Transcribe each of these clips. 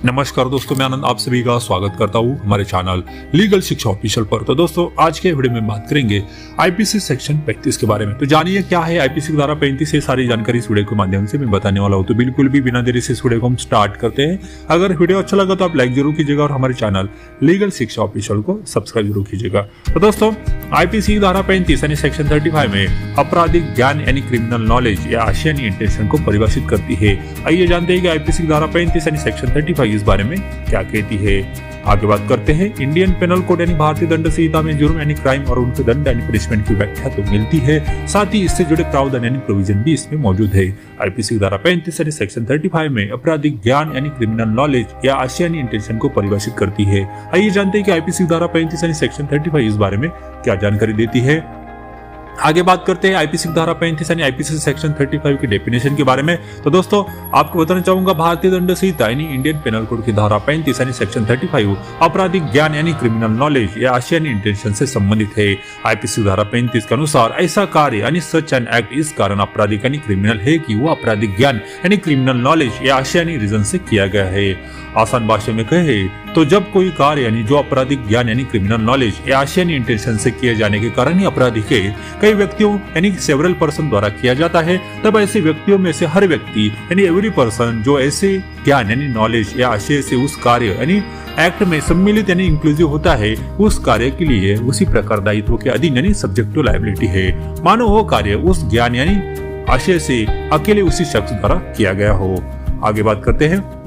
नमस्कार दोस्तों, मैं आनंद आप सभी का स्वागत करता हूँ हमारे चैनल लीगल शिक्षा ऑफिशियल पर। तो दोस्तों आज के वीडियो में बात करेंगे आईपीसी सेक्शन 35 के बारे में। तो जानिए क्या है आईपीसी धारा 35 से सारी जानकारी इस वीडियो के माध्यम से मैं बताने वाला हूँ। तो बिल्कुल भी बिना देरी से इस वीडियो को हम स्टार्ट करते हैं। अगर वीडियो अच्छा लगा तो आप लाइक जरूर कीजिएगा और हमारे चैनल लीगल शिक्षा ऑफिशियल को सब्सक्राइब जरूर कीजिएगा। तो दोस्तों आईपीसी धारा 35 यानी सेक्शन 35 में आपराधिक ज्ञान यानी क्रिमिनल नॉलेज या आशय यानी इंटेंशन को परिभाषित करती है। आइए जानते हैं कि आईपीसी धारा 35 यानी सेक्शन 35 इस बारे में क्या कहती है। आगे बात करते हैं। इंडियन पेनल कोड यानी भारतीय दंड संहिता में जुर्म यानी क्राइम और उनके दंड यानी पनिशमेंट की व्याख्या तो मिलती है, साथ ही इससे जुड़े प्रावधान यानी प्रोविजन भी इसमें मौजूद है। आईपीसी धारा 35 यानी सेक्शन 35 में आपराधिक ज्ञान यानी क्रिमिनल नॉलेज या आशय यानी इंटेंशन को परिभाषित करती है। आइए जानते हैं कि आईपीसी धारा 35 यानी सेक्शन 35 इस बारे में क्या जानकारी देती है। आगे बात करते हैं आईपीसी धारा 35 यानी आईपीसी सेक्शन 35 की डेफिनेशन के बारे में। तो दोस्तों आपको बताना चाहूंगा भारतीय दंड संहिता यानी इंडियन पेनल कोड की धारा 35 यानी सेक्शन 35 आपराधिक ज्ञान यानी क्रिमिनल नॉलेज या आशय यानी इंटेंशन से संबंधित है। आईपीसी धारा 35 के अनुसार ऐसा कार्य यानी सच एंड एक्ट इस कारण आपराधिक यानी क्रिमिनल है कि वो आपराधिक ज्ञान यानी क्रिमिनल नॉलेज या आशय यानी रीजन से किया गया है। आसान भाषा में कहे तो जब कोई कार्य यानी जो आपराधिक ज्ञान यानी क्रिमिनल नॉलेज या आशय यानी इंटेंशन से किए जाने के कारण ही अपराधी के कई व्यक्तियों यानी सेवरल पर्सन द्वारा किया जाता है, तब ऐसे व्यक्तियों में से हर व्यक्ति यानी एवरी पर्सन जो ऐसे ज्ञान यानी नॉलेज या आशय से उस कार्य यानी एक्ट में सम्मिलित यानी इंक्लूसिव होता है, उस कार्य के लिए उसी प्रकार दायित्व के अधीन यानी सब्जेक्ट टू लायबिलिटी है, मानो वो कार्य उस ज्ञान यानी आशय से अकेले उसी शख्स द्वारा किया गया हो। आगे बात करते हैं।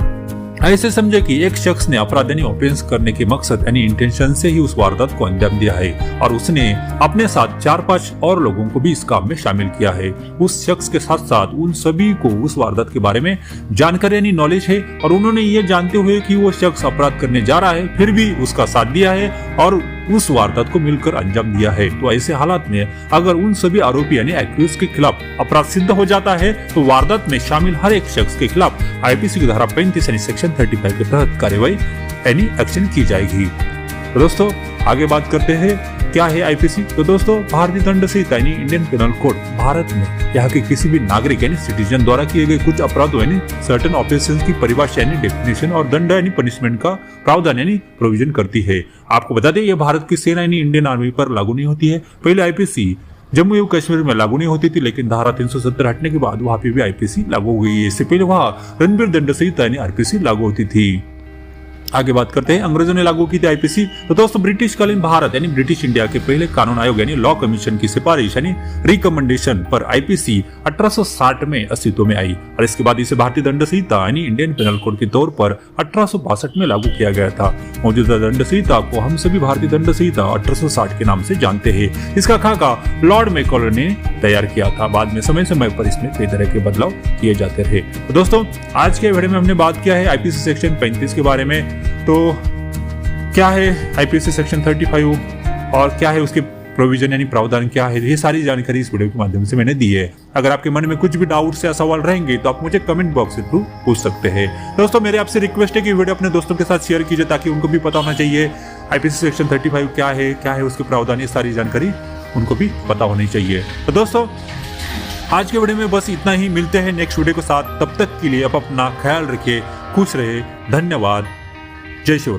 ऐसे समझे कि एक शख्स ने अपराध यानी ऑफेंस करने के मकसद यानी इंटेंशन से ही उस वारदात को अंजाम दिया है और उसने अपने साथ 4-5 और लोगों को भी इस काम में शामिल किया है। उस शख्स के साथ साथ उन सभी को उस वारदात के बारे में जानकारी यानी नॉलेज है और उन्होंने ये जानते हुए कि वो शख्स अपराध करने जा रहा है फिर भी उसका साथ दिया है और उस वारदात को मिलकर अंजाम दिया है। तो ऐसे हालात में अगर उन सभी आरोपी यानी एक्यूज के खिलाफ अपराध सिद्ध हो जाता है तो वारदात में शामिल हर एक शख्स के खिलाफ आईपीसी की धारा 35 यानी सेक्शन 35 के तहत कार्यवाही यानी एक्शन की जाएगी। तो दोस्तों आगे बात करते हैं क्या है आईपीसी। तो दोस्तों भारतीय दंड संहिता यानी इंडियन पेनल कोड भारत में यहाँ के किसी भी नागरिक यानी सिटीजन द्वारा किए गए कुछ अपराधों यानी सर्टेन ऑफेंसेस की परिभाषा यानी डेफिनेशन और दंड यानी पनिशमेंट का प्रावधान यानी प्रोविजन करती है। आपको बता दें ये भारत की सेना यानी इंडियन आर्मी पर लागू नहीं होती है। पहले आईपीसी जम्मू एवं कश्मीर में लागू नहीं होती थी, लेकिन धारा 370 हटने के बाद वहां पे भी आईपीसी लागू हुई है। इससे पहले वहां रणबीर दंड संहिता यानी आरपीसी लागू होती थी। आगे बात करते हैं अंग्रेजों ने लागू की थी आईपीसी। तो दोस्तों ब्रिटिश कालीन भारत यानी ब्रिटिश इंडिया के पहले कानून आयोग यानी लॉ कमीशन की सिफारिश यानी रिकमेंडेशन पर आईपीसी 1860 में अस्तित्व में आई और इसके बाद इसे भारतीय दंड संहिता यानी इंडियन पेनल कोड के तौर पर 1862 में लागू किया गया था। मौजूदा दंड संहिता को हम सभी भारतीय दंड संहिता 1860 के नाम से जानते हैं। इसका खाका लॉर्ड मैकॉले ने तैयार किया था। बाद में समय समय पर इसमें कई तरह के बदलाव किए जाते रहे। तो दोस्तों आज के वीडियो में हमने बात किया है आईपीसी सेक्शन 35 के बारे में। तो क्या है आईपीसी सेक्शन 35 और क्या है उसके प्रोविजन यानी प्रावधान क्या है, ये सारी जानकारी इस वीडियो के माध्यम से मैंने दी है। अगर आपके मन में कुछ भी डाउट्स या सवाल रहेंगे तो आप मुझे कमेंट बॉक्स के थ्रू पूछ सकते हैं। दोस्तों मेरे आपसे रिक्वेस्ट है कि वीडियो अपने दोस्तों के साथ शेयर कीजिए ताकि उनको भी पता होना चाहिए आईपीसी सेक्शन 35 क्या है उसके प्रावधान, ये सारी जानकारी उनको भी पता होनी चाहिए। तो दोस्तों आज के वीडियो में बस इतना ही। मिलते हैं नेक्स्ट वीडियो के साथ। तब तक के लिए आप अपना ख्याल रखिए, खुश रहे। धन्यवाद। जय श्री राम।